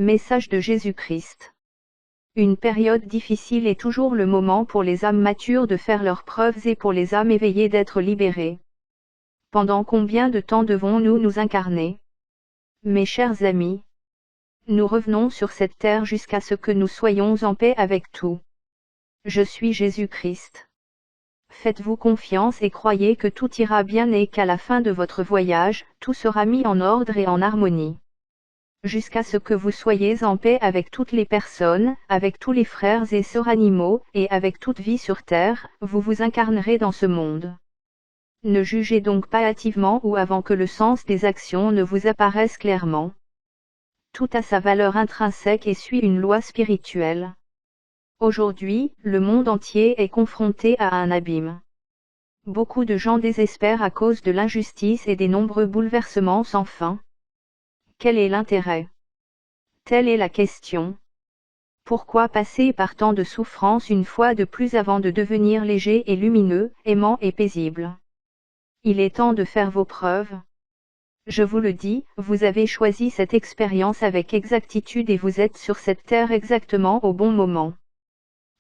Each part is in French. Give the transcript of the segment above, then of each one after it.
Message de Jésus-Christ. Une période difficile est toujours le moment pour les âmes matures de faire leurs preuves et pour les âmes éveillées d'être libérées. Pendant combien de temps devons-nous nous incarner? Mes chers amis, nous revenons sur cette terre jusqu'à ce que nous soyons en paix avec tout. Je suis Jésus-Christ. Faites-vous confiance et croyez que tout ira bien et qu'à la fin de votre voyage, tout sera mis en ordre et en harmonie. Jusqu'à ce que vous soyez en paix avec toutes les personnes, avec tous les frères et sœurs animaux, et avec toute vie sur terre, vous vous incarnerez dans ce monde. Ne jugez donc pas hâtivement ou avant que le sens des actions ne vous apparaisse clairement. Tout a sa valeur intrinsèque et suit une loi spirituelle. Aujourd'hui, le monde entier est confronté à un abîme. Beaucoup de gens désespèrent à cause de l'injustice et des nombreux bouleversements sans fin. Quel est l'intérêt? Telle est la question. Pourquoi passer par tant de souffrances une fois de plus avant de devenir léger et lumineux, aimant et paisible? Il est temps de faire vos preuves. Je vous le dis, vous avez choisi cette expérience avec exactitude et vous êtes sur cette terre exactement au bon moment.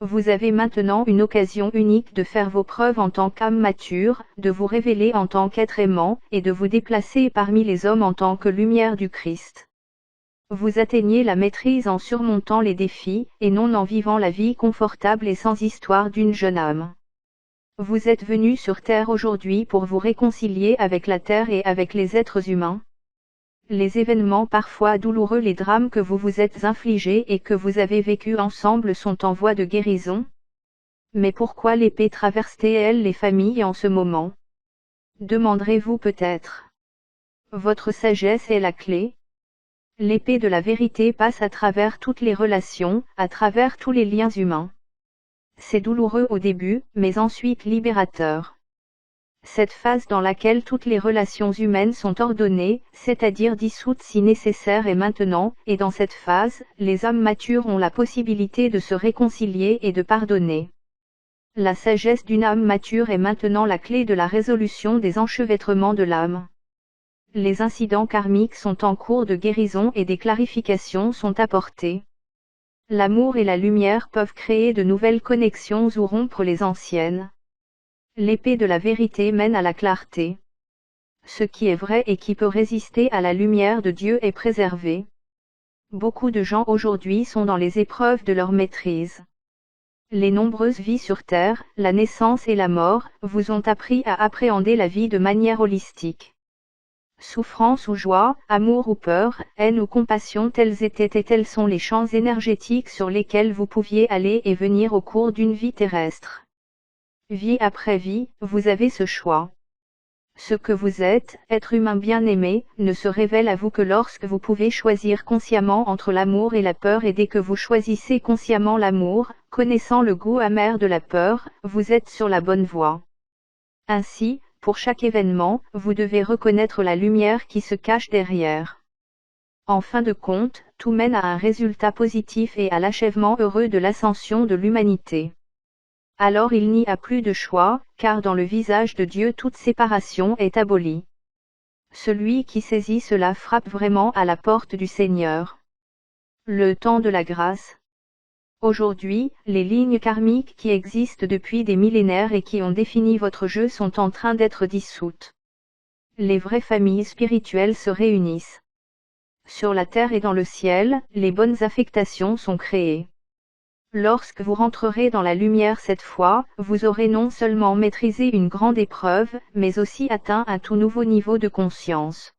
Vous avez maintenant une occasion unique de faire vos preuves en tant qu'âme mature, de vous révéler en tant qu'être aimant, et de vous déplacer parmi les hommes en tant que lumière du Christ. Vous atteignez la maîtrise en surmontant les défis, et non en vivant la vie confortable et sans histoire d'une jeune âme. Vous êtes venu sur terre aujourd'hui pour vous réconcilier avec la terre et avec les êtres humains. Les événements parfois douloureux, les drames que vous vous êtes infligés et que vous avez vécus ensemble sont en voie de guérison. Mais pourquoi l'épée traverse-t-elle les familles en ce moment? Demanderez-vous peut-être. Votre sagesse est la clé. L'épée de la vérité passe à travers toutes les relations, à travers tous les liens humains. C'est douloureux au début, mais ensuite libérateur. Cette phase dans laquelle toutes les relations humaines sont ordonnées, c'est-à-dire dissoutes si nécessaire est maintenant, et dans cette phase, les âmes matures ont la possibilité de se réconcilier et de pardonner. La sagesse d'une âme mature est maintenant la clé de la résolution des enchevêtrements de l'âme. Les incidents karmiques sont en cours de guérison et des clarifications sont apportées. L'amour et la lumière peuvent créer de nouvelles connexions ou rompre les anciennes. L'épée de la vérité mène à la clarté. Ce qui est vrai et qui peut résister à la lumière de Dieu est préservé. Beaucoup de gens aujourd'hui sont dans les épreuves de leur maîtrise. Les nombreuses vies sur terre, la naissance et la mort, vous ont appris à appréhender la vie de manière holistique. Souffrance ou joie, amour ou peur, haine ou compassion, tels étaient et tels sont les champs énergétiques sur lesquels vous pouviez aller et venir au cours d'une vie terrestre. Vie après vie, vous avez ce choix. Ce que vous êtes, être humain bien-aimé, ne se révèle à vous que lorsque vous pouvez choisir consciemment entre l'amour et la peur, et dès que vous choisissez consciemment l'amour, connaissant le goût amer de la peur, vous êtes sur la bonne voie. Ainsi, pour chaque événement, vous devez reconnaître la lumière qui se cache derrière. En fin de compte, tout mène à un résultat positif et à l'achèvement heureux de l'ascension de l'humanité. Alors il n'y a plus de choix, car dans le visage de Dieu toute séparation est abolie. Celui qui saisit cela frappe vraiment à la porte du Seigneur. Le temps de la grâce. Aujourd'hui, les lignes karmiques qui existent depuis des millénaires et qui ont défini votre jeu sont en train d'être dissoutes. Les vraies familles spirituelles se réunissent. Sur la terre et dans le ciel, les bonnes affectations sont créées. Lorsque vous rentrerez dans la lumière cette fois, vous aurez non seulement maîtrisé une grande épreuve, mais aussi atteint un tout nouveau niveau de conscience.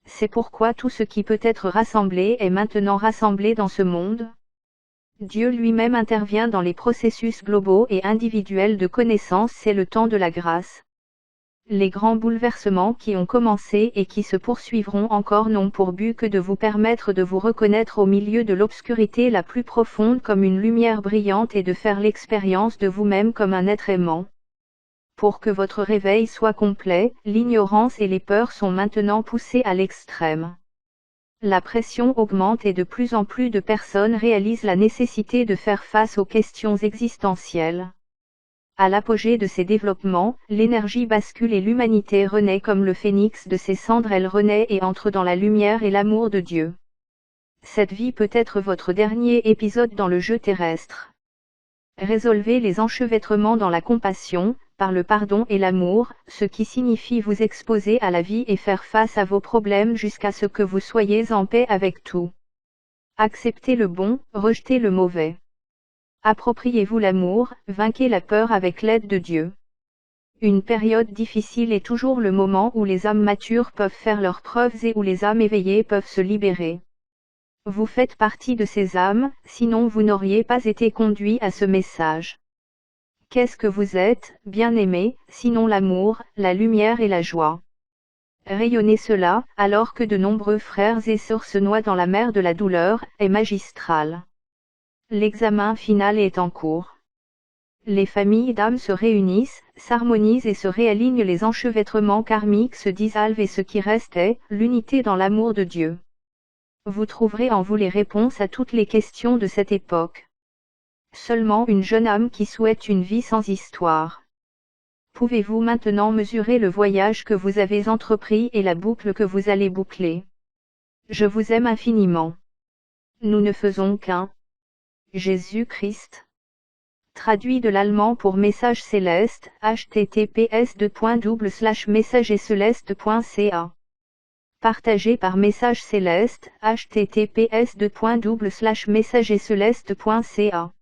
C'est pourquoi tout ce qui peut être rassemblé est maintenant rassemblé dans ce monde. Dieu lui-même intervient dans les processus globaux et individuels de connaissance, c'est le temps de la grâce. Les grands bouleversements qui ont commencé et qui se poursuivront encore n'ont pour but que de vous permettre de vous reconnaître au milieu de l'obscurité la plus profonde comme une lumière brillante et de faire l'expérience de vous-même comme un être aimant. Pour que votre réveil soit complet, l'ignorance et les peurs sont maintenant poussées à l'extrême. La pression augmente et de plus en plus de personnes réalisent la nécessité de faire face aux questions existentielles. À l'apogée de ces développements, l'énergie bascule et l'humanité renaît comme le phénix de ses cendres, elle renaît et entre dans la lumière et l'amour de Dieu. Cette vie peut être votre dernier épisode dans le jeu terrestre. Résolvez les enchevêtrements dans la compassion, par le pardon et l'amour, ce qui signifie vous exposer à la vie et faire face à vos problèmes jusqu'à ce que vous soyez en paix avec tout. Acceptez le bon, rejetez le mauvais. Appropriez-vous l'amour, vainquez la peur avec l'aide de Dieu. Une période difficile est toujours le moment où les âmes matures peuvent faire leurs preuves et où les âmes éveillées peuvent se libérer. Vous faites partie de ces âmes, sinon vous n'auriez pas été conduit à ce message. Qu'est-ce que vous êtes, bien-aimés, sinon l'amour, la lumière et la joie? Rayonnez cela, alors que de nombreux frères et sœurs se noient dans la mer de la douleur, est magistral. L'examen final est en cours. Les familles d'âmes se réunissent, s'harmonisent et se réalignent, les enchevêtrements karmiques se dissolvent et ce qui reste est l'unité dans l'amour de Dieu. Vous trouverez en vous les réponses à toutes les questions de cette époque. Seulement une jeune âme qui souhaite une vie sans histoire. Pouvez-vous maintenant mesurer le voyage que vous avez entrepris et la boucle que vous allez boucler? Je vous aime infiniment. Nous ne faisons qu'un. Jésus-Christ. Traduit de l'allemand pour Message Céleste, https://messagerceleste.ca. Partagé par Message Céleste, https://messagerceleste.ca.